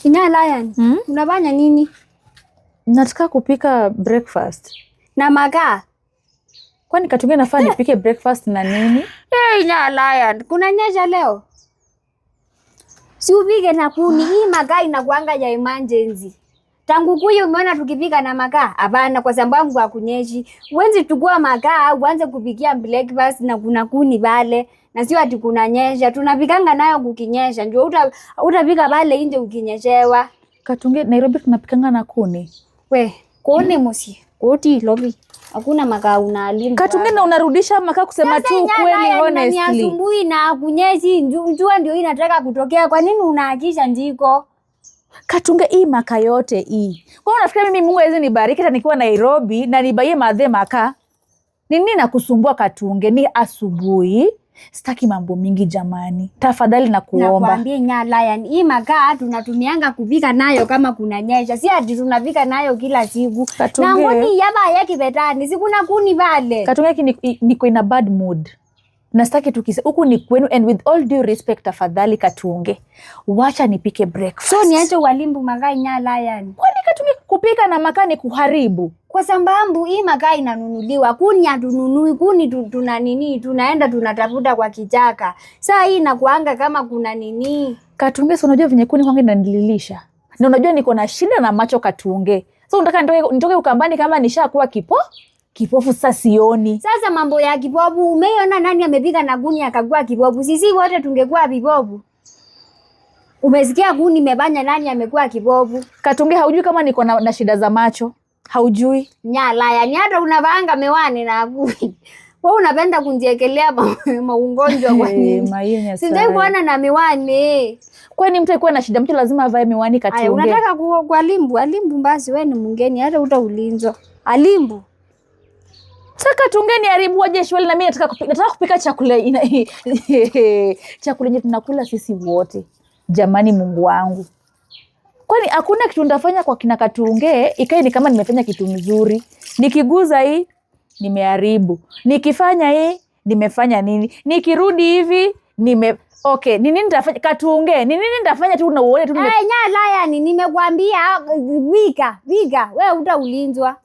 Ina Lion, unafanya nini? Nataka kupika breakfast. Na makaa? Kwani Katunge nafaa nipike breakfast na nini? Ina Lion, kunanyesha leo? Si upike na kuni, hii makaa inakuanga ya emergency. Tangu kuyu umeona tukipika na makaa? Hapana, kwa sababu hakunyeshi. Uwezi tukua makaa, uanze kupikia breakfast na kuna kuni pale. Na sio ati kunanyesha, tunapikanga nayo kukinyesha. Ndio utapika pale nje ukinyeshewa. Katunge, Nairobi tunapikanga na kuni. We, kuni musi. Koti lobi. Hakuna makaa unalimba. Katunge, na unarudisha makaa kusema tu ukweli honestly. Ni asubuhi na kunyeshi, njua ndio inataka kutokea. Kwa nini unahakisha ndiko? Katunge, hii makaa yote hii. Kwa nini unafikiri mimi Mungu hawezi nibariki hata nikiwa Nairobi na nibaie madhe makaa? Nini nakusumbua Katunge? Ni asubuhi. Sitaki mambo mingi jamani. Tafadhali na kuomba. Nakwambia Ina Lion, hii makaa tunatumianga kupika nayo kama kunanyesha. Si ati tunapika nayo kila siku. Katunge, na ngoni yaba yaki betani, si kuna kuni pale. Katunge, niko in a bad mood. Nastaki tukise huku ni kwenu, and with all due respect tafadhali Katunge, wacha nipike breakfast. So niache walimbu makaa Ina Lion. Kwani Katunge, kupika na makaa ni kuharibu? Kwa sababu hii makaa inanunuliwa, kuni hatununui, kuni tuna nini, tunaenda tunatafuta kwa kichaka. Saa hii inakuanga kama kuna nini. Katunge, so unajua venye kuni kwangu inanililisha. Na unajua niko na shida na macho Katunge. So unataka nitoke Ukambani kama nishakuwa kipofu sasa sioni. Sasa mambo ya kipofu, umeona nani amepika na kuni akagua kipofu? Sisi wote tungekuwa vipofu. Umesikia kuni imebanya, nani amekuwa kipofu? Katunge, haujui kama niko na shida za macho? Haujui? Ina Lion, hata unavaanga miwani na akui. Wewe unapenda kunjiekelea maungonjwa kwa nini? Sijai kuona na miwani. Kwani mtu alikuwa na shida mtu lazima avae miwani Katunge? Aya, unataka kwa alimbu basi wewe ni mungeni hata utaulinzwa. Alimbu. Sasa Katunge, ni haribu aje shwali na mimi nataka kupika chakula chakula yenye tunakula sisi wote. Jamani Mungu wangu. Kwani hakuna kitu ndafanya kwa kina Katunge ikae ni kama nimefanya kitu mzuri. Nikiguza hii nimeharibu. Nikifanya hii nimefanya nini? Nikirudi hivi okay, nini nitafanya Katunge? Nini nitafanya tu na uone tu Ina Lion, nimekwambia vika, wewe utaulinzwa.